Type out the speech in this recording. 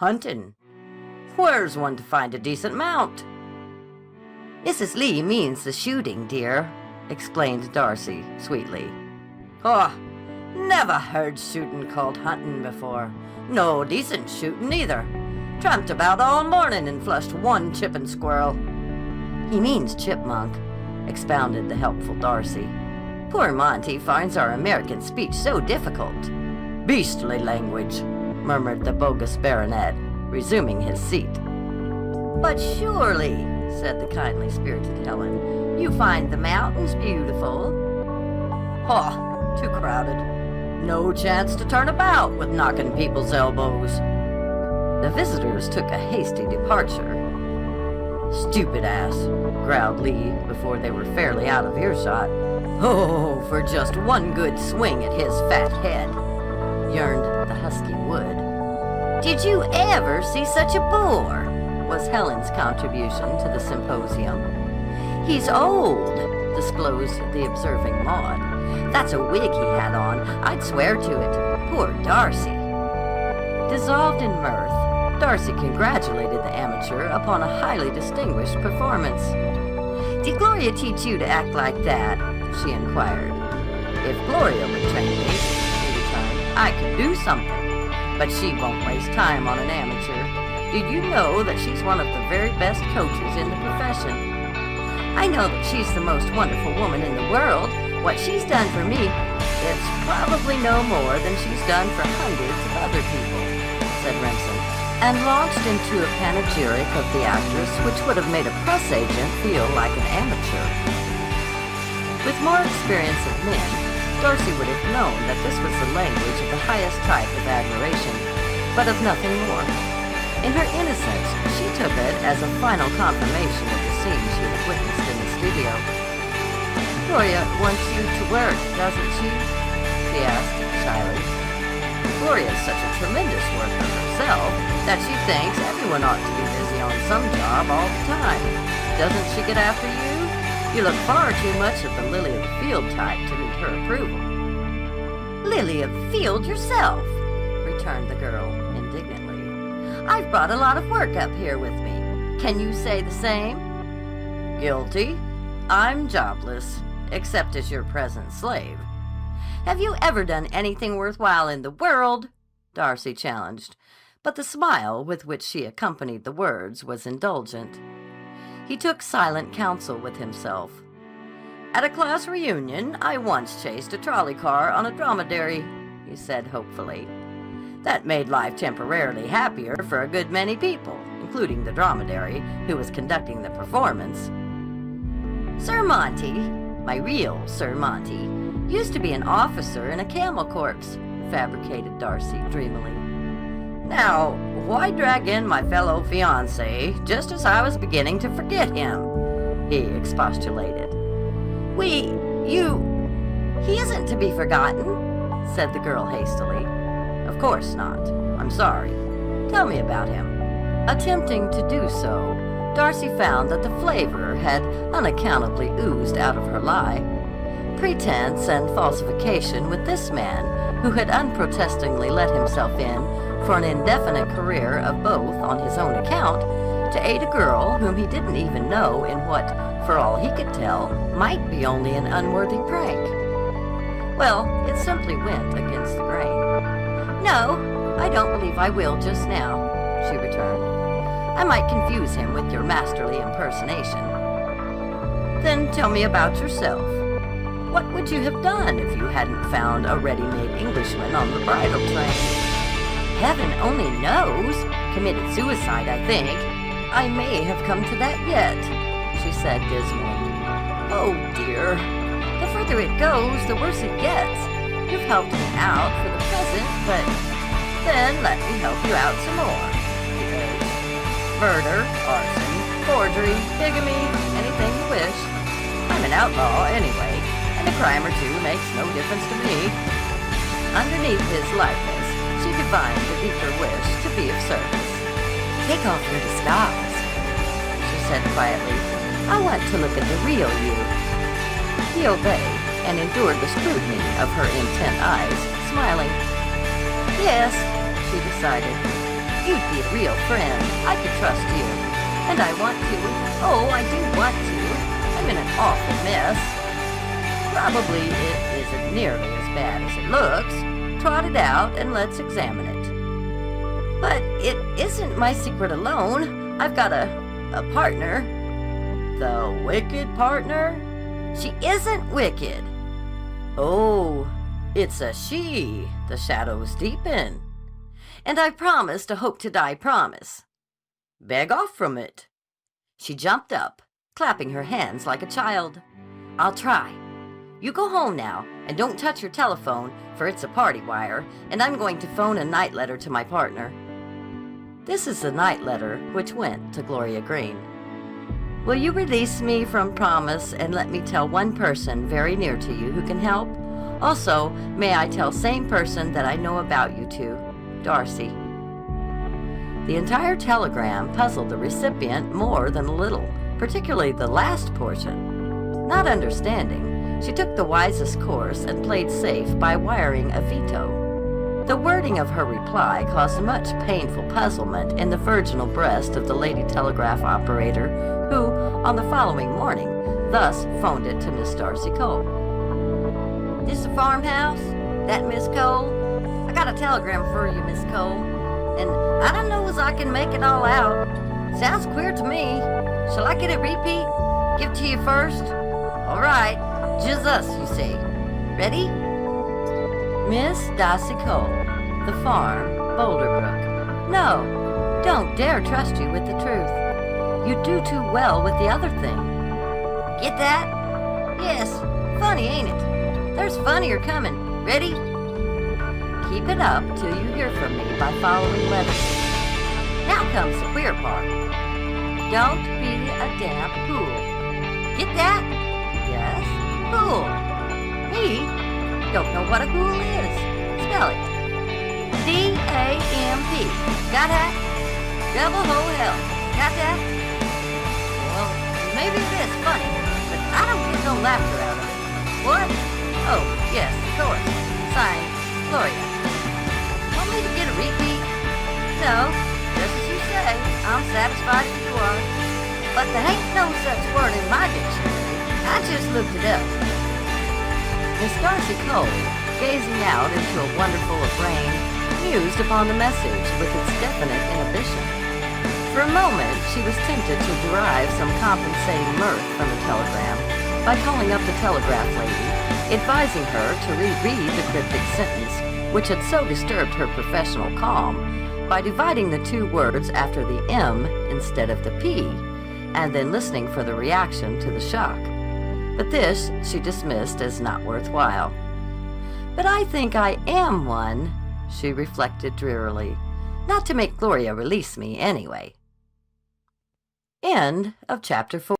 Huntin'. Where's one to find a decent mount? Mrs. Lee means the shooting, dear, explained Darcy sweetly. Oh, never heard shootin' called huntin' before. No decent shootin' either. Tramped about all morning and flushed one chippin' squirrel. He means chipmunk, expounded the helpful Darcy. Poor Monty finds our American speech so difficult. Beastly language, murmured the bogus baronet, resuming his seat. But surely, said the kindly spirited Helen, you find the mountains beautiful? Oh, too crowded. No chance to turn about with knocking people's elbows. The visitors took a hasty departure. Stupid ass, growled Lee before they were fairly out of earshot. Oh, for just one good swing at his fat head, yearned the husky wood. Did you ever see such a bore? Was Helen's contribution to the symposium. He's old, disclosed the observing Maud. That's a wig he had on. I'd swear to it. Poor Darcy. Dissolved in mirth, Darcy congratulated the amateur upon a highly distinguished performance. Did Gloria teach you to act like that? She inquired. If Gloria would train me, he returned, I could do something. But she won't waste time on an amateur. Did you know that she's one of the very best coaches in the profession? I know that she's the most wonderful woman in the world. What she's done for me, it's probably no more than she's done for hundreds of other people, said Remsen, and launched into a panegyric of the actress which would have made a press agent feel like an amateur. With more experience of men, Darcy would have known that this was the language of the highest type of admiration, but of nothing more. In her innocence, she took it as a final confirmation of the scene she had witnessed in the studio. Gloria wants you to work, doesn't she? She asked shyly. Gloria is such a tremendous worker herself that she thinks everyone ought to be busy on some job all the time. Doesn't she get after you? You look far too much of the lily of the field type to meet her approval. Lily of the field yourself, returned the girl indignantly. I've brought a lot of work up here with me. Can you say the same? Guilty. I'm jobless, except as your present slave. Have you ever done anything worthwhile in the world? Darcy challenged, but the smile with which she accompanied the words was indulgent. He took silent counsel with himself. At a class reunion, I once chased a trolley car on a dromedary, he said hopefully. That made life temporarily happier for a good many people, including the dromedary, who was conducting the performance. Sir Monty, my real Sir Monty, used to be an officer in a camel corps, fabricated Darcy dreamily. Now, why drag in my fellow fiancé just as I was beginning to forget him? He expostulated. He isn't to be forgotten, said the girl hastily. Of course not. I'm sorry. Tell me about him. Attempting to do so, Darcy found that the flavor had unaccountably oozed out of her lie. Pretense and falsification with this man, who had unprotestingly let himself in for an indefinite career of both on his own account, to aid a girl whom he didn't even know in what, for all he could tell, might be only an unworthy prank. Well, it simply went against the grain. No, I don't believe I will just now, she returned. I might confuse him with your masterly impersonation. Then tell me about yourself. What would you have done if you hadn't found a ready-made Englishman on the bridal train? Heaven only knows. Committed suicide, I think. I may have come to that yet, she said dismally. Oh dear. The further it goes, the worse it gets. You've helped me out for the present, but then let me help you out some more. He urged. Murder, arson, forgery, bigamy, anything you wish. I'm an outlaw anyway, and a crime or two makes no difference to me. Underneath his lightness, she divined a deeper wish to be of service. Take off your disguise, she said quietly. I want to look at the real you. He obeyed and endured the scrutiny of her intent eyes, smiling. Yes, she decided. You'd be a real friend. I could trust you. And I want to. Oh, I do want to. I'm in an awful mess. Probably it isn't nearly as bad as it looks. Trot it out and let's examine it. But it isn't my secret alone. I've got a partner. The wicked partner? She isn't wicked. Oh, it's a she. The shadows deepen. And I promised a hope-to-die promise. Beg off from it. She jumped up, clapping her hands like a child. I'll try. You go home now, and don't touch your telephone, for it's a party wire, and I'm going to phone a night letter to my partner. This is the night letter which went to Gloria Greene. Will you release me from promise and let me tell one person very near to you who can help? Also, may I tell same person that I know about you two, Darcy. The entire telegram puzzled the recipient more than a little, particularly the last portion. Not understanding, she took the wisest course and played safe by wiring a veto. The wording of her reply caused much painful puzzlement in the virginal breast of the lady telegraph operator, who, on the following morning, thus phoned it to Miss Darcy Cole. This the farmhouse? That Miss Cole? I got a telegram for you, Miss Cole. And I don't know as I can make it all out. Sounds queer to me. Shall I get a repeat? Give it to you first? All right. Just us, you see. Ready? Miss Darcy Cole, The Farm, Boulderbrook. No, don't dare trust you with the truth. You do too well with the other thing. Get that? Yes, funny, ain't it? There's funnier coming. Ready? Keep it up till you hear from me by following letters. Now comes the queer part. Don't be a damn fool. Get that? Yes, fool. Me? Don't know what a fool is. Spell it. D-A-M-P. Got that? Double ho hell. Got that? Well, maybe it is funny, but I don't get no laughter out of it. What? Oh, yes, of course. Signed, Gloria. Want me to get a repeat? No, just as you say. I'm satisfied if you are. But there ain't no such word in my dictionary. I just looked it up. Miss Darcy Cole, gazing out into a wonderful of rain, mused upon the message with its definite inhibition. For a moment, she was tempted to derive some compensating mirth from the telegram by calling up the telegraph lady, advising her to reread the cryptic sentence which had so disturbed her professional calm by dividing the two words after the M instead of the P, and then listening for the reaction to the shock. But this she dismissed as not worthwhile. But I think I am one, she reflected drearily. Not to make Gloria release me, anyway. End of chapter 4.